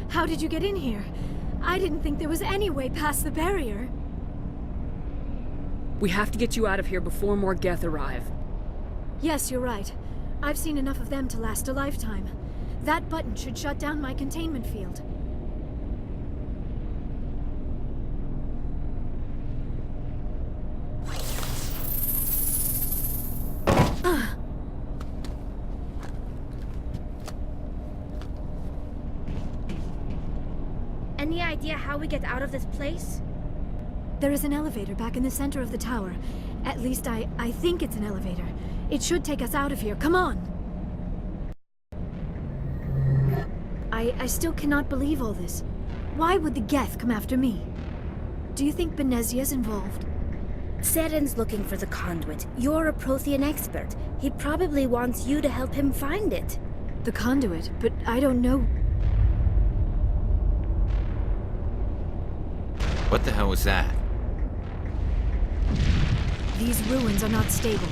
How did you get in here? I didn't think there was any way past the barrier. We have to get you out of here before more Geth arrive. Yes, you're right. I've seen enough of them to last a lifetime. That button should shut down my containment field. Any idea how we get out of this place? There is an elevator back in the center of the tower. At least I think it's an elevator. It should take us out of here. Come on! I still cannot believe all this. Why would the Geth come after me? Do you think Benezia's involved? Seren's looking for the conduit. You're a Prothean expert. He probably wants you to help him find it. The conduit? But I don't know... What the hell was that? These ruins are not stable.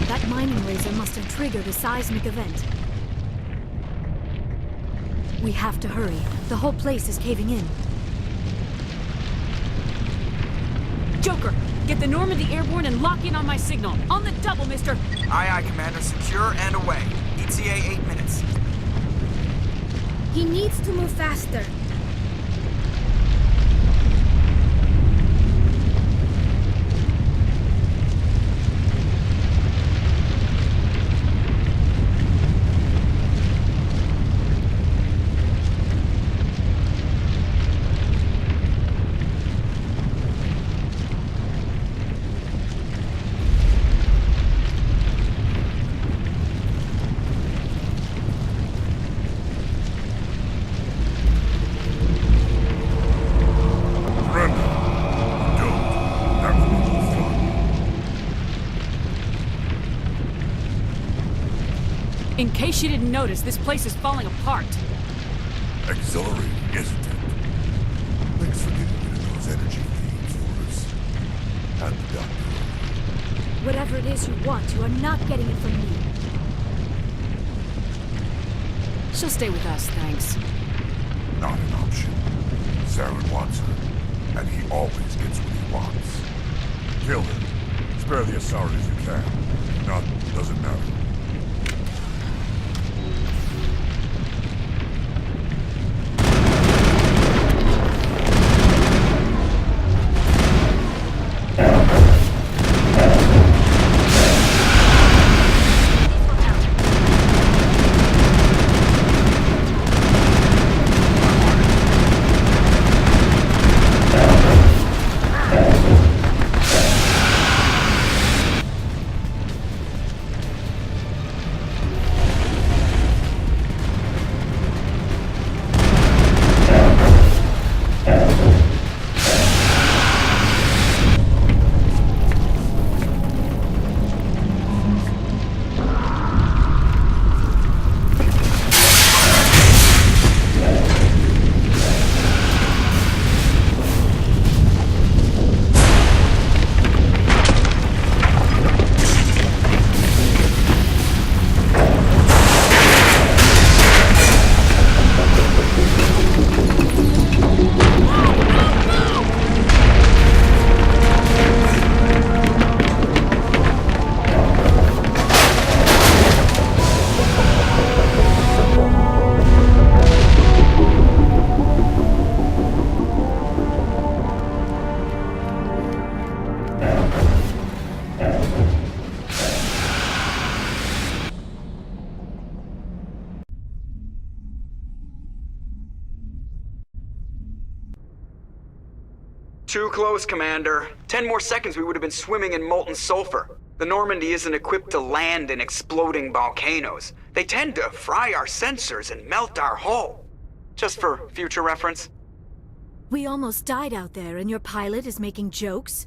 That mining laser must have triggered a seismic event. We have to hurry. The whole place is caving in. Joker, get the Normandy airborne and lock in on my signal. On the double, mister! Aye, aye, Commander. Secure and away. ETA 8 minutes. He needs to move faster. In case you didn't notice, this place is falling apart. Exhilarating, isn't it? Thanks for getting rid of those energy feeds for us. And the doctor. Whatever it is you want, you are not getting it from me. She'll stay with us, thanks. Not an option. Saren wants her, and he always gets what he wants. Kill her. Spare the Asari if you can. Not, doesn't matter. Too close, Commander. 10 more seconds we would have been swimming in molten sulfur. The Normandy isn't equipped to land in exploding volcanoes. They tend to fry our sensors and melt our hull. Just for future reference. We almost died out there, and your pilot is making jokes?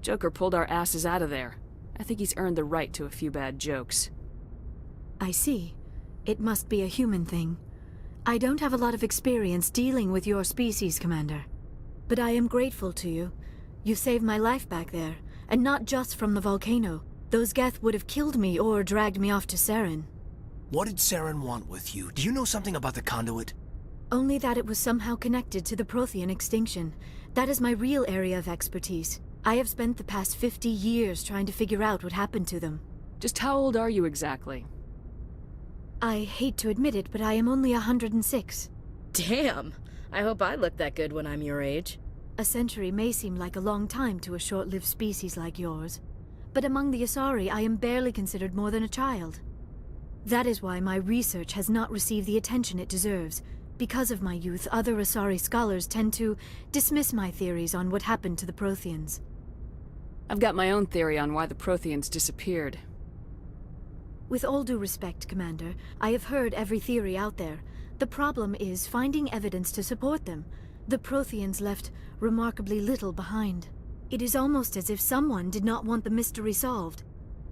Joker pulled our asses out of there. I think he's earned the right to a few bad jokes. I see. It must be a human thing. I don't have a lot of experience dealing with your species, Commander. But I am grateful to you. You saved my life back there, and not just from the volcano. Those Geth would have killed me or dragged me off to Saren. What did Saren want with you? Do you know something about the conduit? Only that it was somehow connected to the Prothean extinction. That is my real area of expertise. I have spent the past 50 years trying to figure out what happened to them. Just how old are you exactly? I hate to admit it, but I am only 106. Damn! I hope I look that good when I'm your age. A century may seem like a long time to a short-lived species like yours, but among the Asari I am barely considered more than a child. That is why my research has not received the attention it deserves. Because of my youth, other Asari scholars tend to dismiss my theories on what happened to the Protheans. I've got my own theory on why the Protheans disappeared. With all due respect, Commander, I have heard every theory out there. The problem is finding evidence to support them. The Protheans left remarkably little behind. It is almost as if someone did not want the mystery solved.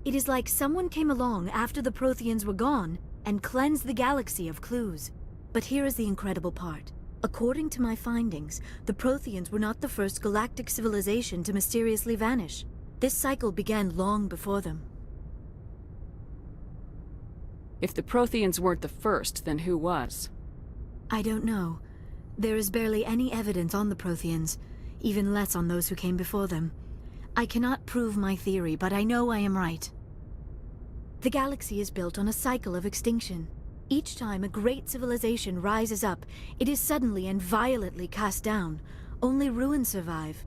It is like someone came along after the Protheans were gone and cleansed the galaxy of clues. But here is the incredible part. According to my findings, the Protheans were not the first galactic civilization to mysteriously vanish. This cycle began long before them. If the Protheans weren't the first, then who was? I don't know. There is barely any evidence on the Protheans, even less on those who came before them. I cannot prove my theory, but I know I am right. The galaxy is built on a cycle of extinction. Each time a great civilization rises up, it is suddenly and violently cast down. Only ruins survive.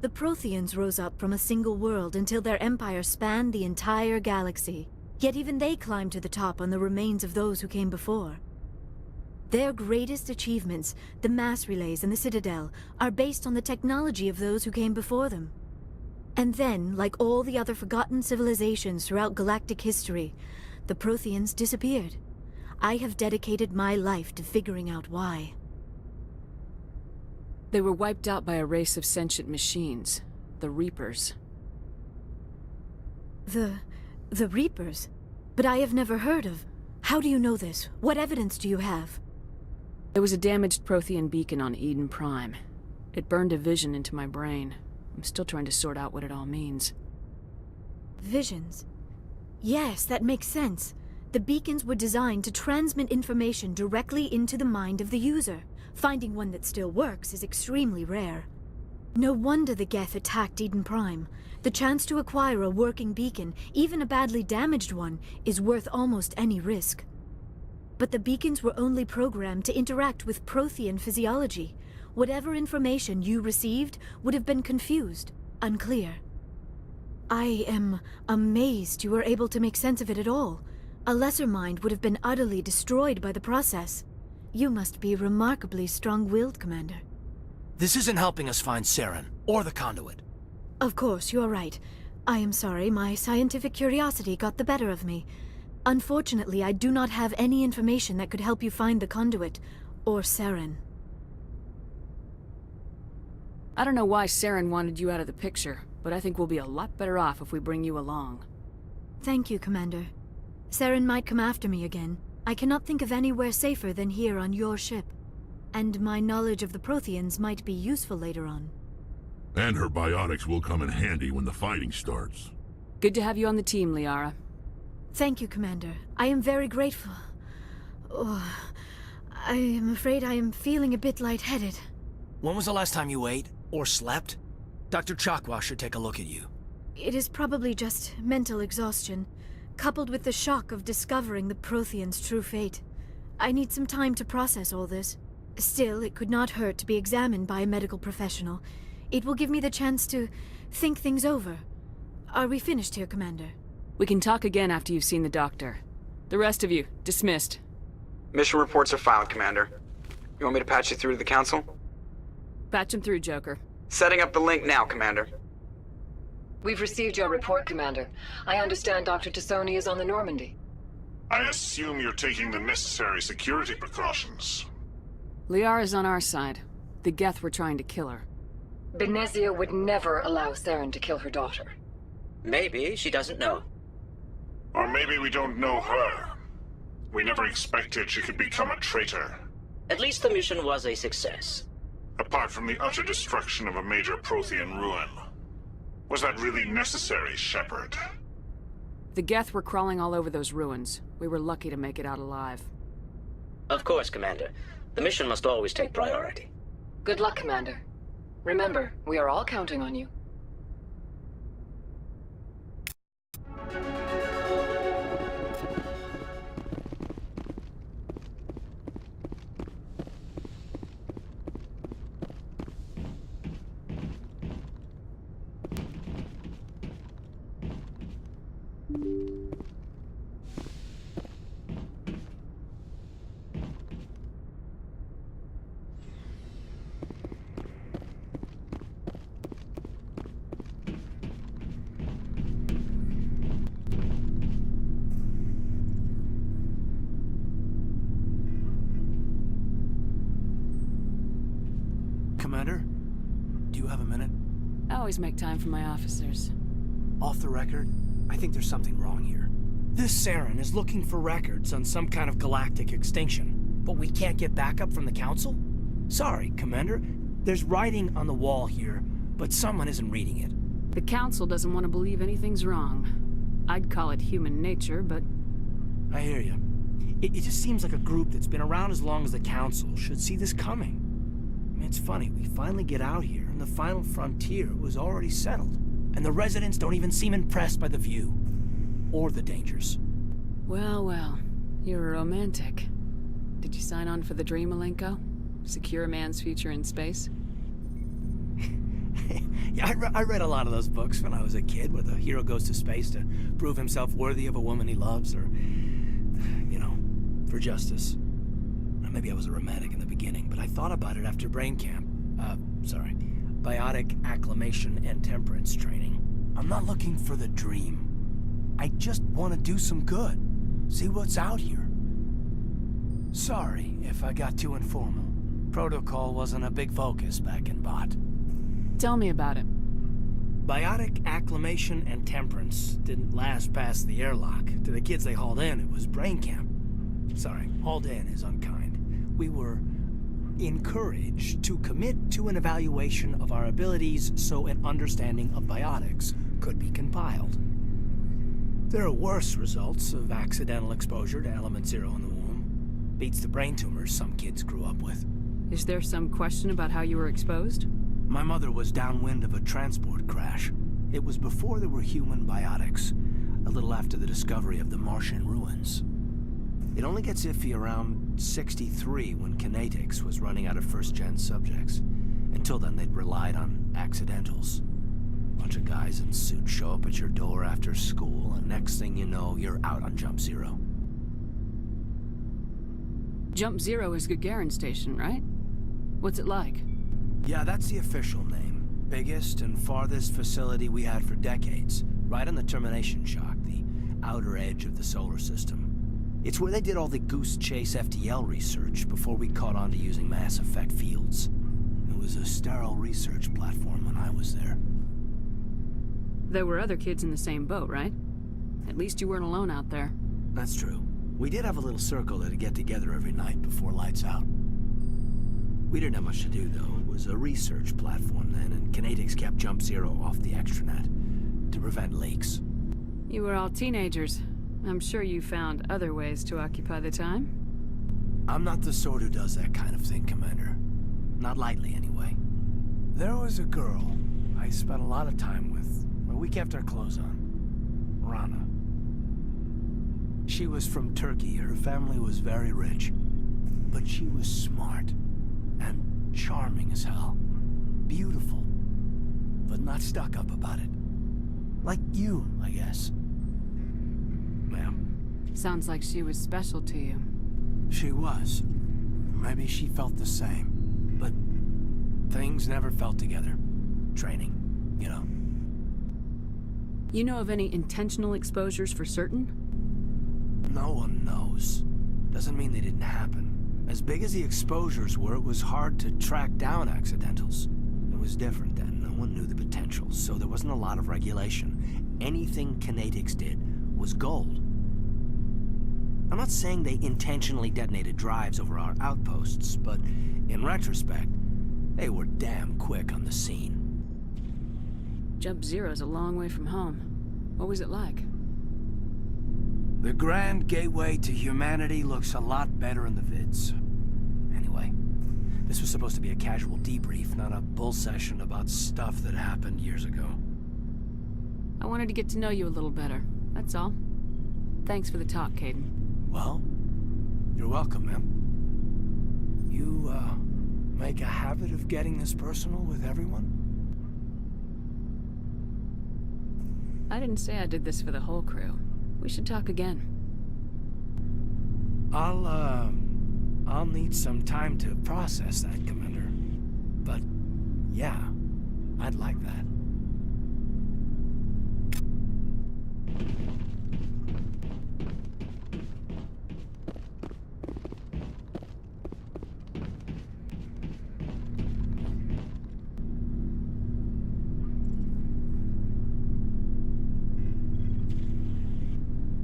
The Protheans rose up from a single world until their empire spanned the entire galaxy. Yet even they climbed to the top on the remains of those who came before. Their greatest achievements, the mass relays and the Citadel, are based on the technology of those who came before them. And then, like all the other forgotten civilizations throughout galactic history, the Protheans disappeared. I have dedicated my life to figuring out why. They were wiped out by a race of sentient machines, the Reapers. The Reapers? But I have never heard of... How do you know this? What evidence do you have? There was a damaged Prothean beacon on Eden Prime. It burned a vision into my brain. I'm still trying to sort out what it all means. Visions? Yes, that makes sense. The beacons were designed to transmit information directly into the mind of the user. Finding one that still works is extremely rare. No wonder the Geth attacked Eden Prime. The chance to acquire a working beacon, even a badly damaged one, is worth almost any risk. But the beacons were only programmed to interact with Prothean physiology. Whatever information you received would have been confused, unclear. I am amazed you were able to make sense of it at all. A lesser mind would have been utterly destroyed by the process. You must be remarkably strong-willed, Commander. This isn't helping us find Saren, or the conduit. Of course, you're right. I am sorry, my scientific curiosity got the better of me. Unfortunately, I do not have any information that could help you find the conduit, or Saren. I don't know why Saren wanted you out of the picture, but I think we'll be a lot better off if we bring you along. Thank you, Commander. Saren might come after me again. I cannot think of anywhere safer than here on your ship. And my knowledge of the Protheans might be useful later on. And her biotics will come in handy when the fighting starts. Good to have you on the team, Liara. Thank you, Commander. I am very grateful. Oh, I am afraid I am feeling a bit lightheaded. When was the last time you ate, or slept? Dr. Chakwa should take a look at you. It is probably just mental exhaustion, coupled with the shock of discovering the Protheans' true fate. I need some time to process all this. Still, it could not hurt to be examined by a medical professional. It will give me the chance to think things over. Are we finished here, Commander? We can talk again after you've seen the doctor. The rest of you, dismissed. Mission reports are filed, Commander. You want me to patch you through to the Council? Patch him through, Joker. Setting up the link now, Commander. We've received your report, Commander. I understand Dr. Tassoni is on the Normandy. I assume you're taking the necessary security precautions. Liara's on our side. The Geth were trying to kill her. Benezia would never allow Saren to kill her daughter. Maybe she doesn't know. Or maybe we don't know her. We never expected she could become a traitor. At least the mission was a success. Apart from the utter destruction of a major Prothean ruin. Was that really necessary, Shepard? The Geth were crawling all over those ruins. We were lucky to make it out alive. Of course, Commander. The mission must always take priority. Good luck, Commander. Remember, we are all counting on you. Commander, do you have a minute? I always make time for my officers. Off the record, I think there's something wrong here. This Saren is looking for records on some kind of galactic extinction, but we can't get backup from the Council? Sorry, Commander. There's writing on the wall here, but someone isn't reading it. The Council doesn't want to believe anything's wrong. I'd call it human nature, but... I hear you. It just seems like a group that's been around as long as the Council should see this coming. I mean, it's funny, we finally get out here, and the final frontier was already settled. And the residents don't even seem impressed by the view. Or the dangers. Well, well. You're a romantic. Did you sign on for the dream, Malenko? Secure a man's future in space? Yeah, I read a lot of those books when I was a kid, where the hero goes to space to prove himself worthy of a woman he loves, or, you know, for justice. Maybe I was a romantic in the beginning, but I thought about it after brain camp. Biotic acclimation and temperance training. I'm not looking for the dream. I just want to do some good. See what's out here. Sorry if I got too informal. Protocol wasn't a big focus back in Bot. Tell me about it. Biotic acclimation and temperance didn't last past the airlock. To the kids they hauled in, it was brain camp. Sorry, hauled in is unkind. We were encouraged to commit to an evaluation of our abilities so an understanding of biotics could be compiled. There are worse results of accidental exposure to element 0 in the womb. Beats the brain tumors some kids grew up with. Is there some question about how you were exposed? My mother was downwind of a transport crash. It was before there were human biotics, a little after the discovery of the Martian ruins. It only gets iffy around 63 when Kinetics was running out of first-gen subjects. Until then, they'd relied on accidentals. Bunch of guys in suits show up at your door after school, and next thing you know, you're out on Jump Zero. Jump Zero is Gagarin Station, right? What's it like? Yeah, that's the official name. Biggest and farthest facility we had for decades. Right on the termination shock, the outer edge of the solar system. It's where they did all the Goose Chase FTL research before we caught on to using mass effect fields. It was a sterile research platform when I was there. There were other kids in the same boat, right? At least you weren't alone out there. That's true. We did have a little circle that'd get together every night before lights out. We didn't have much to do, though. It was a research platform then, and Kinetics kept Jump Zero off the extranet to prevent leaks. You were all teenagers. I'm sure you found other ways to occupy the time. I'm not the sort who does that kind of thing, Commander. Not lightly, anyway. There was a girl I spent a lot of time with, but we kept our clothes on. Rana. She was from Turkey. Her family was very rich. But she was smart. And charming as hell. Beautiful. But not stuck up about it. Like you, I guess. Ma'am. Sounds like she was special to you. She was. Maybe she felt the same. But things never felt together. Training, you know. You know of any intentional exposures for certain? No one knows. Doesn't mean they didn't happen. As big as the exposures were, it was hard to track down accidentals. It was different then. No one knew the potential, so there wasn't a lot of regulation. Anything Kinetics did was gold. I'm not saying they intentionally detonated drives over our outposts, but in retrospect, they were damn quick on the scene. Jump Zero's a long way from home. What was it like? The grand gateway to humanity looks a lot better in the vids. Anyway, This was supposed to be a casual debrief, not a bull session about stuff that happened years ago. I wanted to get to know you a little better, that's all. Thanks for the talk, Caden. Well, you're welcome, ma'am. You, make a habit of getting this personal with everyone? I didn't say I did this for the whole crew. We should talk again. I'll need some time to process that, Commander. But, yeah, I'd like that.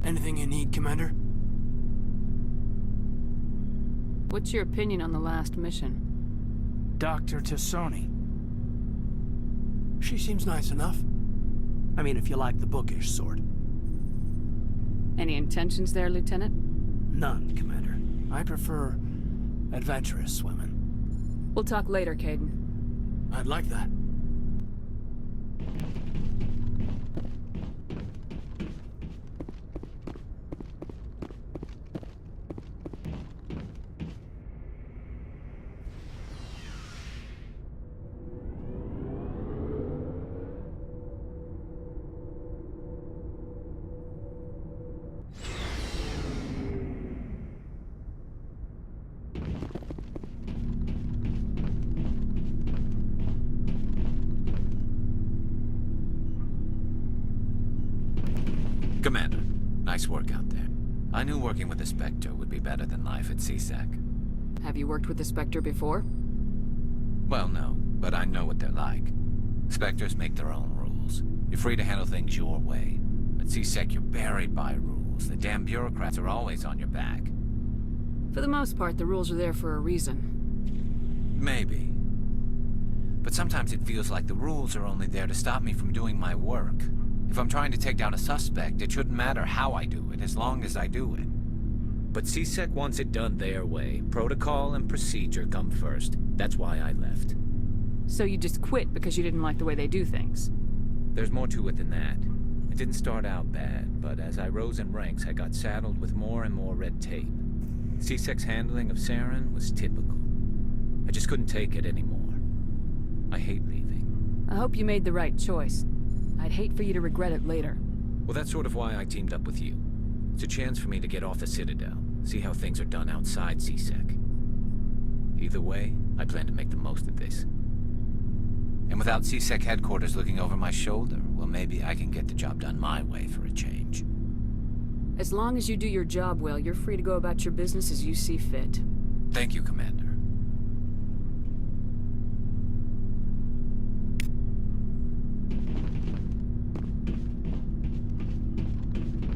Anything you need, Commander? What's your opinion on the last mission? Dr. Tassoni. She seems nice enough. I mean, if you like the bookish sort. Any intentions there, Lieutenant? None, Commander. I prefer adventurous women. We'll talk later, Caden. I'd like that. Commander, nice work out there. I knew working with the Spectre would be better than life at CSEC. Have you worked with the Spectre before? Well, no, but I know what they're like. Spectres make their own rules. You're free to handle things your way. At CSEC, you're buried by rules. The damn bureaucrats are always on your back. For the most part, the rules are there for a reason. Maybe. But sometimes it feels like the rules are only there to stop me from doing my work. If I'm trying to take down a suspect, it shouldn't matter how I do it, as long as I do it. But CSEC wants it done their way. Protocol and procedure come first. That's why I left. So you just quit because you didn't like the way they do things? There's more to it than that. It didn't start out bad, but as I rose in ranks, I got saddled with more and more red tape. CSEC's handling of Saren was typical. I just couldn't take it anymore. I hate leaving. I hope you made the right choice. I'd hate for you to regret it later. Well, that's sort of why I teamed up with you. It's a chance for me to get off the Citadel, see how things are done outside CSEC. Either way, I plan to make the most of this. And without CSEC headquarters looking over my shoulder, well, maybe I can get the job done my way for a change. As long as you do your job well, you're free to go about your business as you see fit. Thank you, Commander.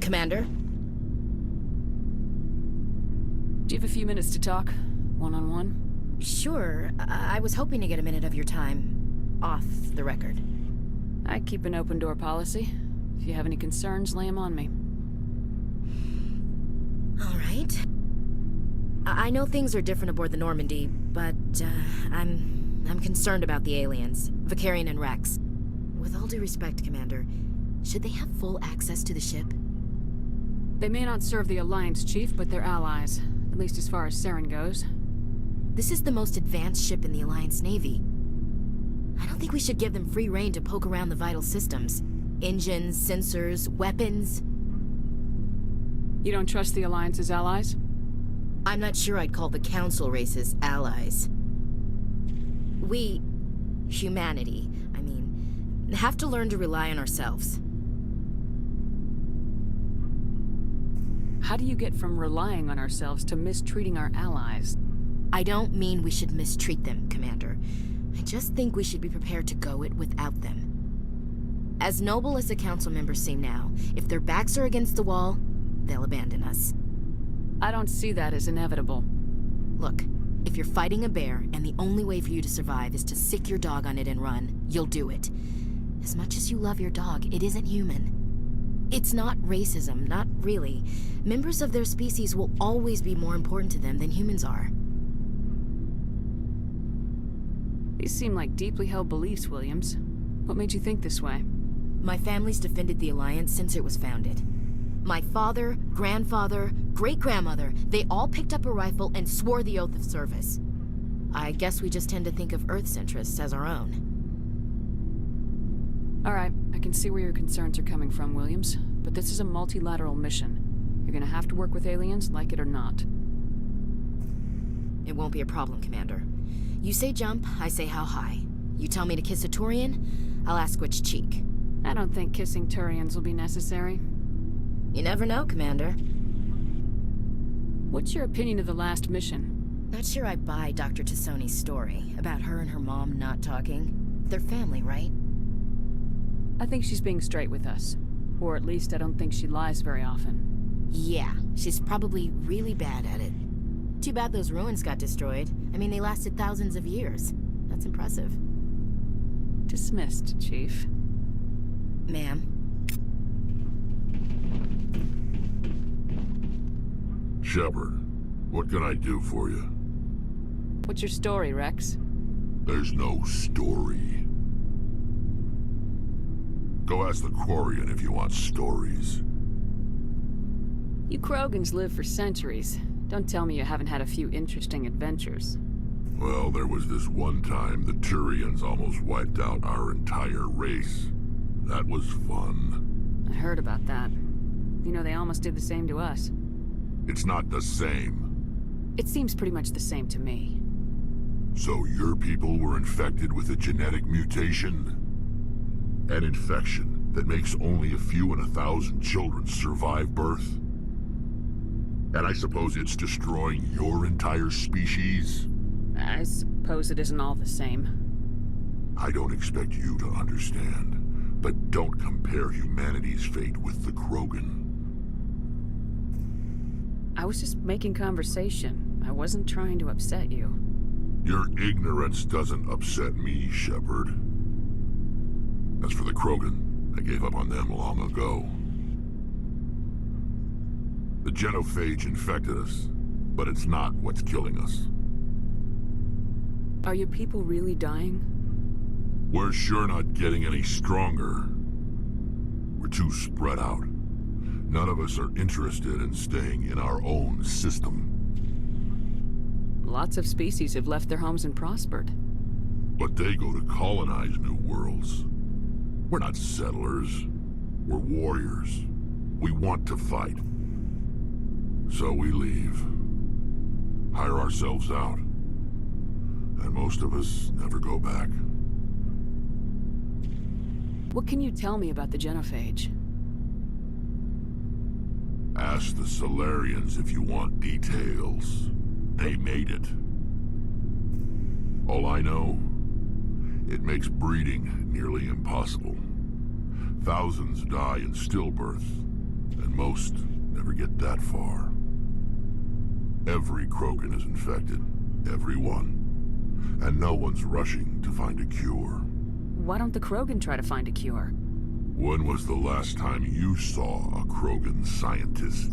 Commander? Do you have a few minutes to talk? One-on-one? Sure. I was hoping to get a minute of your time off the record. I keep an open-door policy. If you have any concerns, lay them on me. All right. I know things are different aboard the Normandy, but I'm concerned about the aliens, Vicarian and Rex. With all due respect, Commander, should they have full access to the ship? They may not serve the Alliance, Chief, but they're allies. At least as far as Saren goes. This is the most advanced ship in the Alliance Navy. I don't think we should give them free rein to poke around the vital systems. Engines, sensors, weapons. You don't trust the Alliance's allies? I'm not sure I'd call the Council races allies. We, humanity, I mean, have to learn to rely on ourselves. How do you get from relying on ourselves to mistreating our allies? I don't mean we should mistreat them, Commander. I just think we should be prepared to go it without them. As noble as the Council members seem now, if their backs are against the wall, they'll abandon us. I don't see that as inevitable. Look, if you're fighting a bear and the only way for you to survive is to sick your dog on it and run, you'll do it. As much as you love your dog, it isn't human. It's not racism, not really. Members of their species will always be more important to them than humans are. These seem like deeply held beliefs, Williams. What made you think this way? My family's defended the Alliance since it was founded. My father, grandfather, great-grandmother, they all picked up a rifle and swore the oath of service. I guess we just tend to think of Earth's interests as our own. Alright, I can see where your concerns are coming from, Williams. But this is a multilateral mission. You're gonna have to work with aliens, like it or not. It won't be a problem, Commander. You say jump, I say how high. You tell me to kiss a Turian, I'll ask which cheek. I don't think kissing Turians will be necessary. You never know, Commander. What's your opinion of the last mission? Not sure I buy Dr. Tassoni's story about her and her mom not talking. They're family, right? I think she's being straight with us. Or at least I don't think she lies very often. Yeah, she's probably really bad at it. Too bad those ruins got destroyed. I mean, they lasted thousands of years. That's impressive. Dismissed, Chief. Ma'am. Shepard, what can I do for you? What's your story, Rex? There's no story. Go ask the Quarian if you want stories. You Krogans live for centuries. Don't tell me you haven't had a few interesting adventures. Well, there was this one time the Turians almost wiped out our entire race. That was fun. I heard about that. You know, they almost did the same to us. It's not the same. It seems pretty much the same to me. So your people were infected with a genetic mutation? An infection that makes only a few in 1,000 children survive birth? And I suppose it's destroying your entire species? I suppose it isn't all the same. I don't expect you to understand, but don't compare humanity's fate with the Krogan. I was just making conversation. I wasn't trying to upset you. Your ignorance doesn't upset me, Shepard. As for the Krogan, I gave up on them long ago. The genophage infected us, but it's not what's killing us. Are your people really dying? We're sure not getting any stronger. We're too spread out. None of us are interested in staying in our own system. Lots of species have left their homes and prospered. But they go to colonize new worlds. We're not settlers. We're warriors. We want to fight. So we leave. Hire ourselves out. And most of us never go back. What can you tell me about the genophage? Ask the Solarians if you want details. They made it. All I know, it makes breeding nearly impossible. Thousands die in stillbirth, and most never get that far. Every Krogan is infected. Every one. And no one's rushing to find a cure. Why don't the Krogan try to find a cure? When was the last time you saw a Krogan scientist?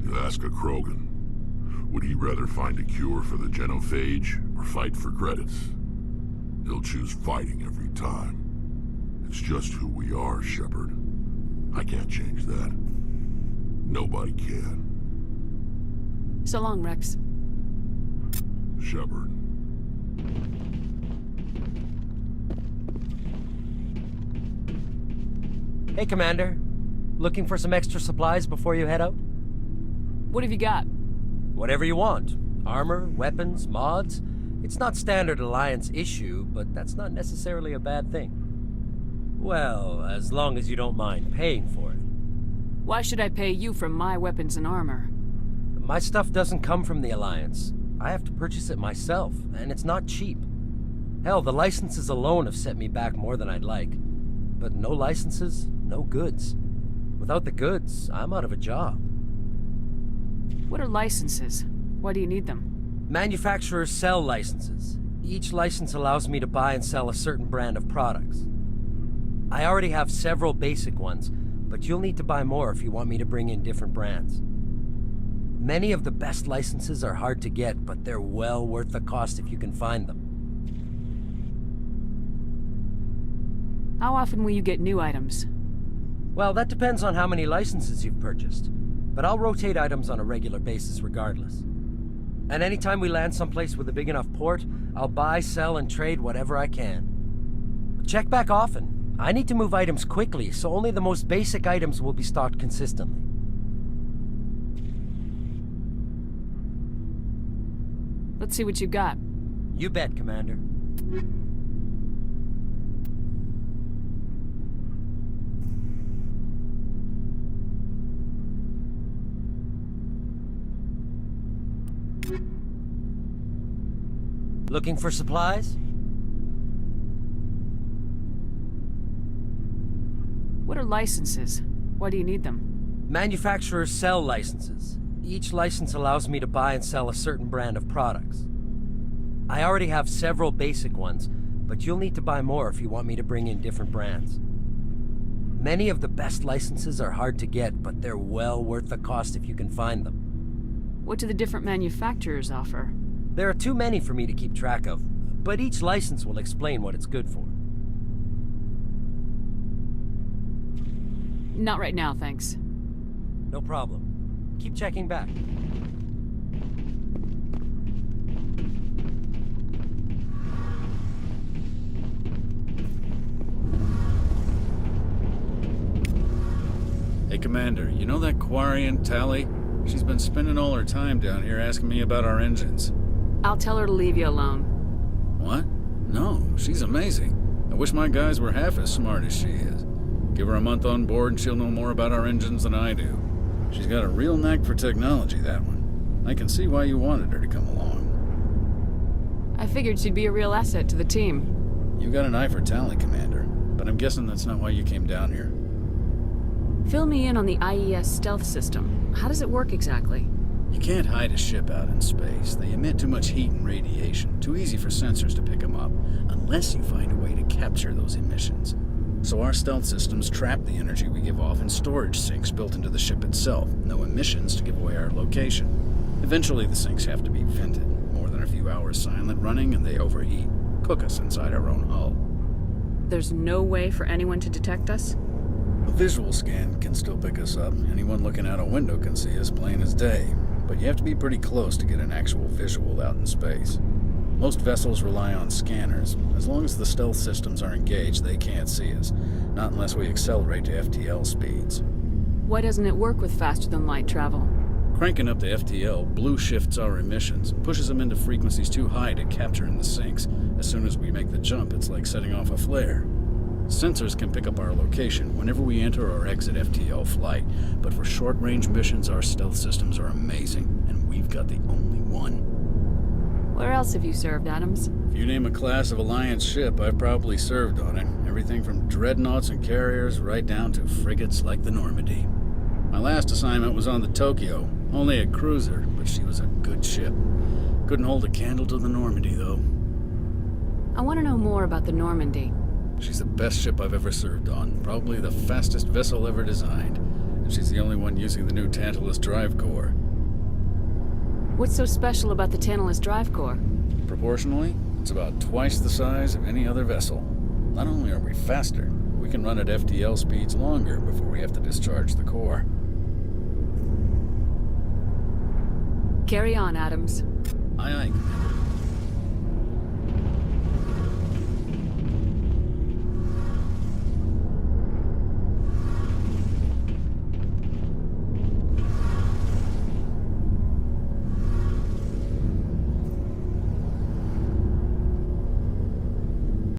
You ask a Krogan, would he rather find a cure for the genophage or fight for credits? He'll choose fighting every time. It's just who we are, Shepard. I can't change that. Nobody can. So long, Rex. Shepard. Hey, Commander. Looking for some extra supplies before you head out? What have you got? Whatever you want. Armor, weapons, mods. It's not standard Alliance issue, but that's not necessarily a bad thing. Well, as long as you don't mind paying for it. Why should I pay you for my weapons and armor? My stuff doesn't come from the Alliance. I have to purchase it myself, and it's not cheap. Hell, the licenses alone have set me back more than I'd like. But no licenses, no goods. Without the goods, I'm out of a job. What are licenses? Why do you need them? Manufacturers sell licenses. Each license allows me to buy and sell a certain brand of products. I already have several basic ones, but you'll need to buy more if you want me to bring in different brands. Many of the best licenses are hard to get, but they're well worth the cost if you can find them. How often will you get new items? Well, that depends on how many licenses you've purchased. But I'll rotate items on a regular basis regardless. And anytime we land someplace with a big enough port, I'll buy, sell, and trade whatever I can. Check back often. I need to move items quickly, so only the most basic items will be stocked consistently. Let's see what you got. You bet, Commander. Looking for supplies? What are licenses? Why do you need them? Manufacturers sell licenses. Each license allows me to buy and sell a certain brand of products. I already have several basic ones, but you'll need to buy more if you want me to bring in different brands. Many of the best licenses are hard to get, but they're well worth the cost if you can find them. What do the different manufacturers offer? There are too many for me to keep track of, but each license will explain what it's good for. Not right now, thanks. No problem. Keep checking back. Hey, Commander, you know that Quarian, Tally? She's been spending all her time down here asking me about our engines. I'll tell her to leave you alone. What? No, she's amazing. I wish my guys were half as smart as she is. Give her a month on board and she'll know more about our engines than I do. She's got a real knack for technology, that one. I can see why you wanted her to come along. I figured she'd be a real asset to the team. You got an eye for talent, Commander, but I'm guessing that's not why you came down here. Fill me in on the IES stealth system. How does it work exactly? You can't hide a ship out in space. They emit too much heat and radiation. Too easy for sensors to pick them up, unless you find a way to capture those emissions. So our stealth systems trap the energy we give off in storage sinks built into the ship itself. No emissions to give away our location. Eventually the sinks have to be vented. More than a few hours silent running and they overheat. Cook us inside our own hull. There's no way for anyone to detect us? A visual scan can still pick us up. Anyone looking out a window can see us plain as day. But you have to be pretty close to get an actual visual out in space. Most vessels rely on scanners. As long as the stealth systems are engaged, they can't see us. Not unless we accelerate to FTL speeds. Why doesn't it work with faster-than-light travel? Cranking up the FTL blue shifts our emissions, pushes them into frequencies too high to capture in the sinks. As soon as we make the jump, it's like setting off a flare. Sensors can pick up our location whenever we enter or exit FTL flight, but for short-range missions, our stealth systems are amazing, and we've got the only one. Where else have you served, Adams? If you name a class of Alliance ship, I've probably served on it. Everything from dreadnoughts and carriers right down to frigates like the Normandy. My last assignment was on the Tokyo, only a cruiser, but she was a good ship. Couldn't hold a candle to the Normandy, though. I want to know more about the Normandy. She's the best ship I've ever served on, probably the fastest vessel ever designed. And she's the only one using the new Tantalus drive core. What's so special about the Tantalus drive core? Proportionally, it's about twice the size of any other vessel. Not only are we faster, we can run at FTL speeds longer before we have to discharge the core. Carry on, Adams. Aye, aye, Commander.